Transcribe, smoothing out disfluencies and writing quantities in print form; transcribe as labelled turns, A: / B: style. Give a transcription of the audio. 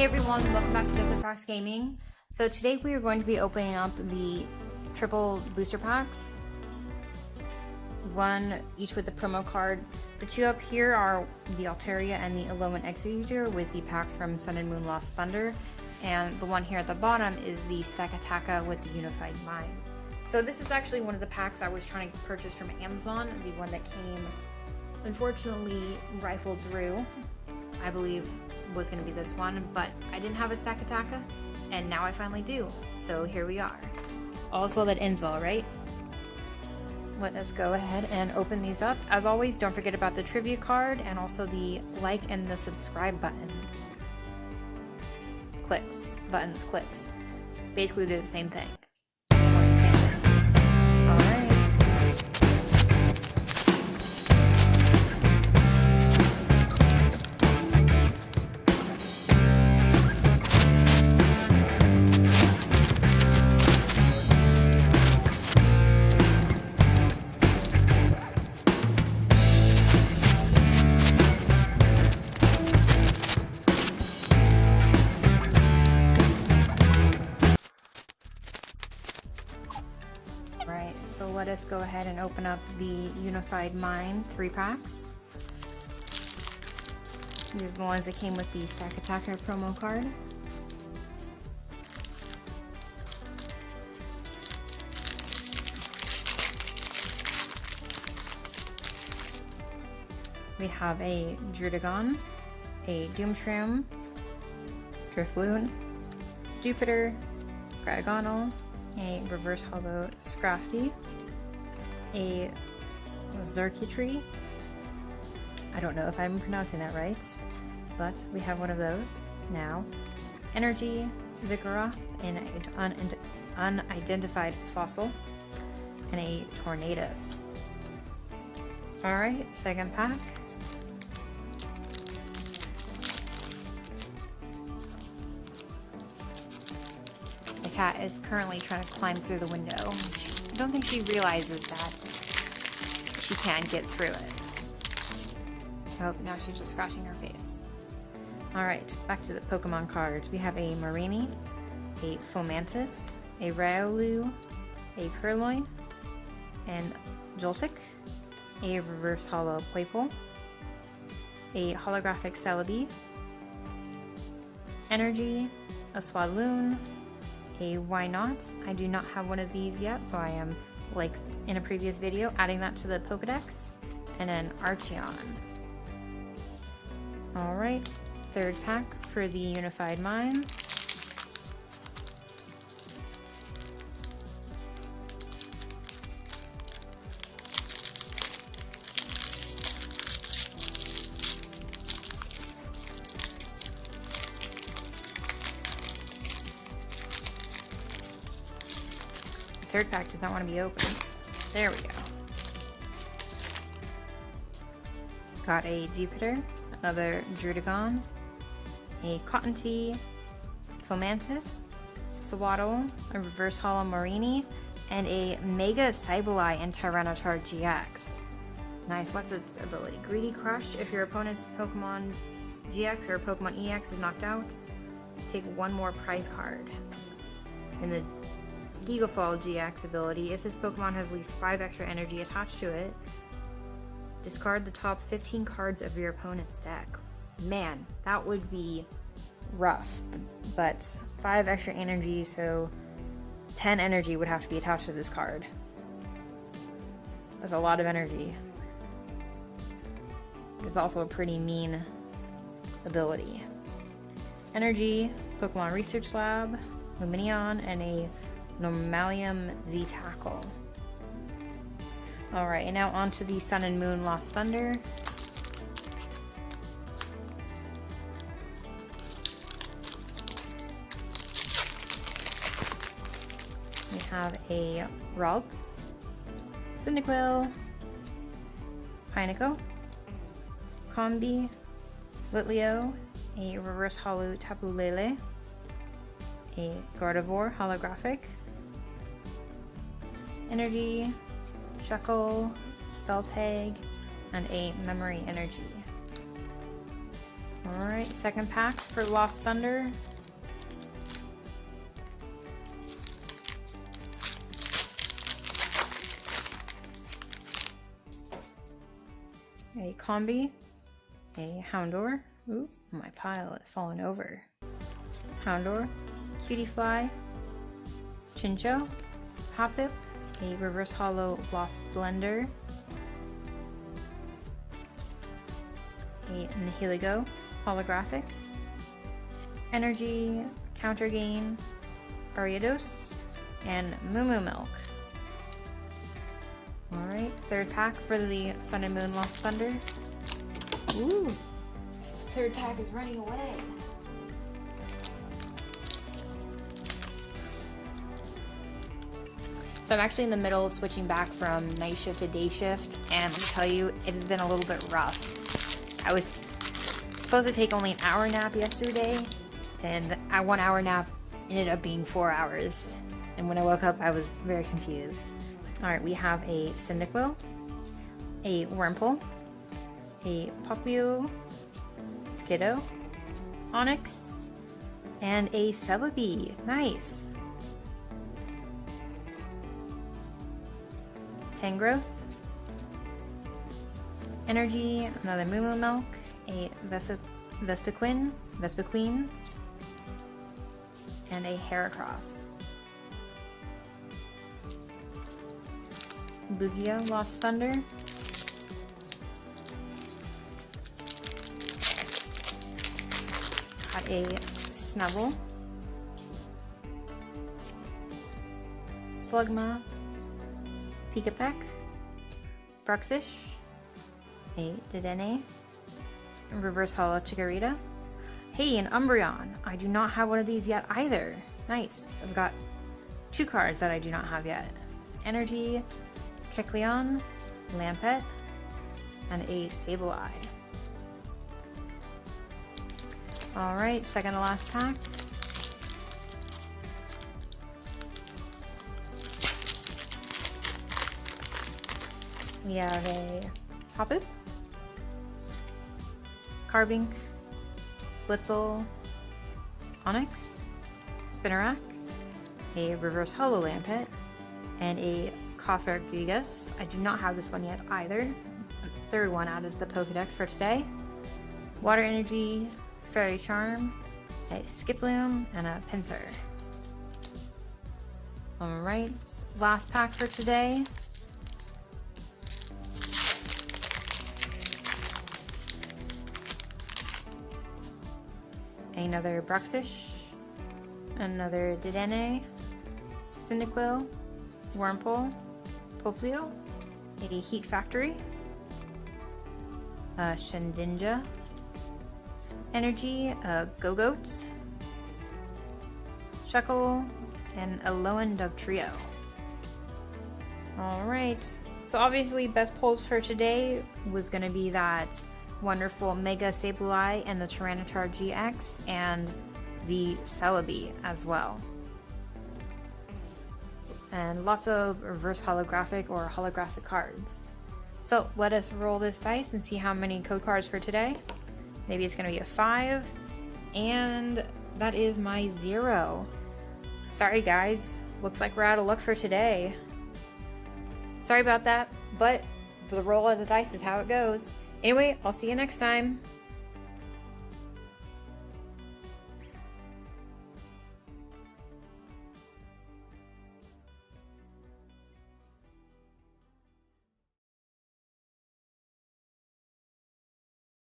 A: Hey everyone, welcome back to Desert Fox Gaming. So today we are going to be opening up the triple booster packs. One each with the promo card. The two up here are the Altaria and the Eloman Executor with the packs from Sun and Moon Lost Thunder. And the one here at the bottom is the Stakataka with the Unified Minds. So this is actually one of the packs I was trying to purchase from Amazon, the one that came, unfortunately, rifled through. I believe was going to be this one, but I didn't have a Stakataka, and now I finally do. So here we are. All's well that ends well, right? Let us go ahead and open these up. As always, don't forget about the trivia card and also the like and the subscribe button. Clicks, buttons, clicks. Basically do the same thing. Right, so let us go ahead and open up the Unified Mind 3 packs. These are the ones that came with the Stakataka promo card. We have a Druddigon, a Doomshroom, Drifloon, Jupiter, Gratagonal, a Reverse Hollow Scrafty, a Xurkitree. I don't know if I'm pronouncing that right, but we have one of those now. Energy, Vigoroth, an unidentified fossil, and a Tornadus. Alright, second pack. Cat is currently trying to climb through the window. I don't think she realizes that she can't get through it. Oh, now she's just scratching her face. Alright, back to the Pokemon cards. We have a Mareanie, a Fomantis, a Riolu, a Purloin, and Joltik, a Reverse Hollow Poipole, a Holographic Celebi, Energy, a Swaloon, a Why Not. I do not have one of these yet, so I am, like in a previous video, adding that to the Pokedex. And an Archeon. Alright, third pack for the Unified Minds. Third pack does not want to be opened. There we go. Got a Jupiter, another Druddigon, a Cottonee, Fomantis, Sewaddle, a Reverse Hollow Mareanie, and a Mega Sableye and Tyranitar GX. Nice. What's its ability? Greedy Crush. If your opponent's Pokemon GX or Pokemon EX is knocked out, take one more prize card. In the Gigafall GX ability, if this Pokemon has at least 5 extra energy attached to it, discard the top 15 cards of your opponent's deck. Man, that would be rough, but 5 extra energy, so 10 energy would have to be attached to this card. That's a lot of energy. It's also a pretty mean ability. Energy, Pokemon Research Lab, Lumineon, and a Normalium Z-Tackle. Alright, and now on to the Sun and Moon Lost Thunder. We have a Ralts, Cyndaquil, Pineco, Combi, Litleo, a Reverse Hollow Tapu Lele, a Gardevoir Holographic, Energy, Shuckle, Spell Tag, and a Memory Energy. Alright, second pack for Lost Thunder. A Combi, a Houndour. Ooh, my pile is falling over. Houndour, Cutiefly, Chinchou, Hoppip, a Reverse Hollow Lost Blender, a Nihilego Holographic, Energy, Counter Gain, Ariados, and Moo Moo Milk. Alright, third pack for the Sun and Moon Lost Thunder. Ooh, third pack is running away. So I'm actually in the middle of switching back from night shift to day shift, and let me tell you, it has been a little bit rough. I was supposed to take only an hour nap yesterday, and that 1 hour nap ended up being 4 hours. And when I woke up, I was very confused. Alright, we have a Cyndaquil, a Wurmple, a Popplio, Skiddo, Onyx, and a Celebi. Nice! Tangrowth, Energy, another Moo Moo Milk, a Vespiquen, and a Heracross. Lugia, Lost Thunder, got a Snubble, Slugma, Pikapek, Bruxish, a Dedenne, Reverse Hollow Chikorita. Hey, an Umbreon. I do not have one of these yet either. Nice. I've got 2 cards that I do not have yet. Energy, Kecleon, Lampet, and a Sableye. Alright, second to last pack. We have a Hoppip, Carbink, Blitzel, Onyx, Spinarak, a Reverse Hollow Lampet, and a Cofagrigus. I do not have this one yet either. Third one out of the Pokedex for today. Water Energy, Fairy Charm, a Skiploom, and a Pinsir. Alright, last pack for today. Another Bruxish, another Dedenne, Cyndaquil, Wurmple, Popplio, a Heat Factory, a Shedinja, Energy, a Go-Goat, Shuckle, and a Lowen Dugtrio. Alright, so obviously best pulls for today was going to be that wonderful Mega Sableye and the Tyranitar GX and the Celebi as well. And lots of reverse holographic or holographic cards. So let us roll this dice and see how many code cards for today. Maybe it's going to be a 5, and that is my 0. Sorry guys, looks like we're out of luck for today. Sorry about that, but the roll of the dice is how it goes. Anyway, I'll see you next time.